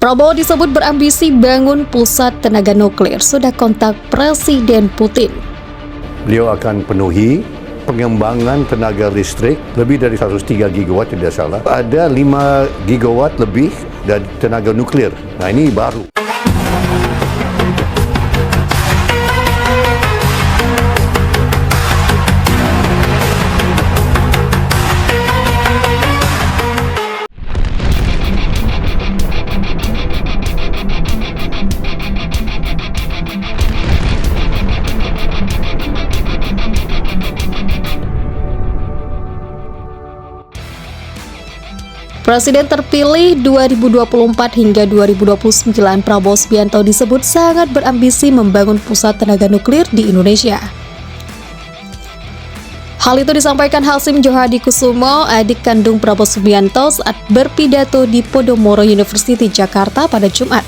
Prabowo disebut berambisi bangun pusat tenaga nuklir, sudah kontak Presiden Putin. Beliau akan penuhi pengembangan tenaga listrik lebih dari 103 gigawatt tidak salah. Ada 5 gigawatt lebih dari tenaga nuklir. Nah, ini baru. Presiden terpilih 2024 hingga 2029 Prabowo Subianto disebut sangat berambisi membangun pusat tenaga nuklir di Indonesia. Hal itu disampaikan Hasyim Djohadikusumo, adik kandung Prabowo Subianto saat berpidato di Podomoro University, Jakarta pada Jumat.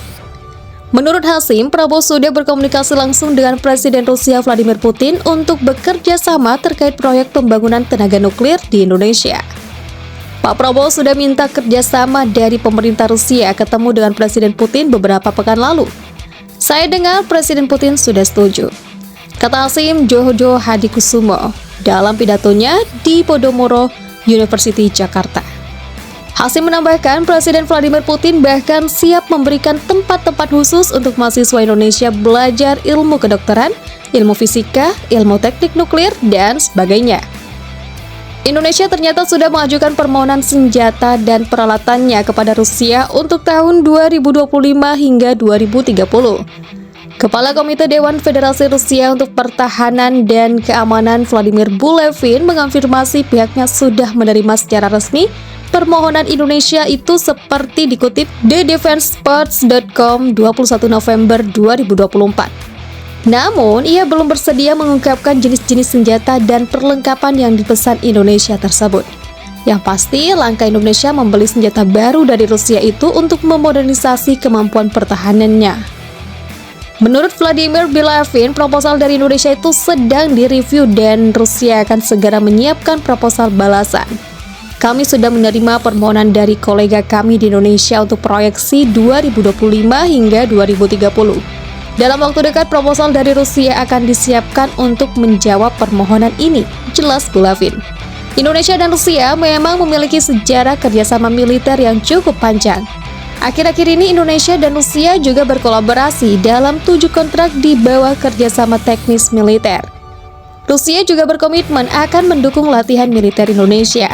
Menurut Hasyim, Prabowo sudah berkomunikasi langsung dengan Presiden Rusia Vladimir Putin untuk bekerja sama terkait proyek pembangunan tenaga nuklir di Indonesia. Pak Prabowo sudah minta kerjasama dari pemerintah Rusia ketemu dengan Presiden Putin beberapa pekan lalu. Saya dengar Presiden Putin sudah setuju, kata Hasyim Djohadikusumo dalam pidatonya di Podomoro University, Jakarta. Hasyim menambahkan Presiden Vladimir Putin bahkan siap memberikan tempat-tempat khusus untuk mahasiswa Indonesia belajar ilmu kedokteran, ilmu fisika, ilmu teknik nuklir, dan sebagainya. Indonesia ternyata sudah mengajukan permohonan senjata dan peralatannya kepada Rusia untuk tahun 2025 hingga 2030. Kepala Komite Dewan Federasi Rusia untuk Pertahanan dan Keamanan Vladimir Bulevin mengonfirmasi pihaknya sudah menerima secara resmi permohonan Indonesia itu seperti dikutip thedefenseparts.com 21 November 2024. Namun, ia belum bersedia mengungkapkan jenis-jenis senjata dan perlengkapan yang dipesan Indonesia tersebut. Yang pasti, langkah Indonesia membeli senjata baru dari Rusia itu untuk memodernisasi kemampuan pertahanannya. Menurut Vladimir Bulevin, proposal dari Indonesia itu sedang direview dan Rusia akan segera menyiapkan proposal balasan. Kami sudah menerima permohonan dari kolega kami di Indonesia untuk proyeksi 2025 hingga 2030. Dalam waktu dekat, proposal dari Rusia akan disiapkan untuk menjawab permohonan ini, jelas Bulevin. Indonesia dan Rusia memang memiliki sejarah kerjasama militer yang cukup panjang. Akhir-akhir ini Indonesia dan Rusia juga berkolaborasi dalam 7 kontrak di bawah kerjasama teknis militer. Rusia juga berkomitmen akan mendukung latihan militer Indonesia.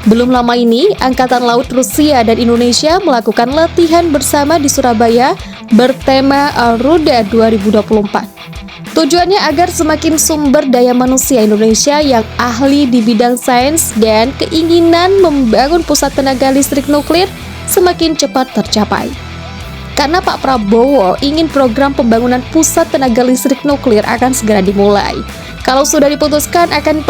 Belum lama ini, Angkatan Laut Rusia dan Indonesia melakukan latihan bersama di Surabaya bertema Al-Ruda 2024. Tujuannya agar semakin sumber daya manusia Indonesia yang ahli di bidang sains dan keinginan membangun pusat tenaga listrik nuklir semakin cepat tercapai. Karena Pak Prabowo ingin program pembangunan pusat tenaga listrik nuklir akan segera dimulai. Kalau sudah diputuskan akan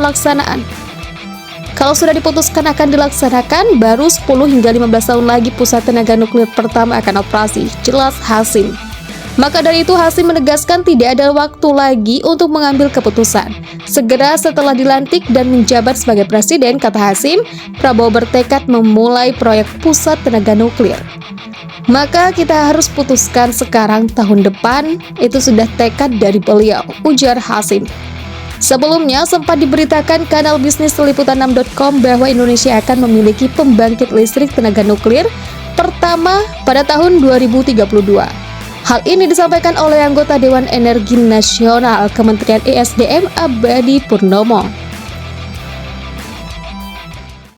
dilaksanakan, baru 10 hingga 15 tahun lagi pusat tenaga nuklir pertama akan operasi, jelas Hasyim. Maka dari itu Hasyim menegaskan tidak ada waktu lagi untuk mengambil keputusan. Segera setelah dilantik dan menjabat sebagai presiden, kata Hasyim, Prabowo bertekad memulai proyek pusat tenaga nuklir. Maka kita harus putuskan sekarang, tahun depan, itu sudah tekad dari beliau, ujar Hasyim. Sebelumnya sempat diberitakan kanal bisnis liputan6.com bahwa Indonesia akan memiliki pembangkit listrik tenaga nuklir pertama pada tahun 2032. Hal ini disampaikan oleh anggota Dewan Energi Nasional Kementerian ESDM Abadi Purnomo.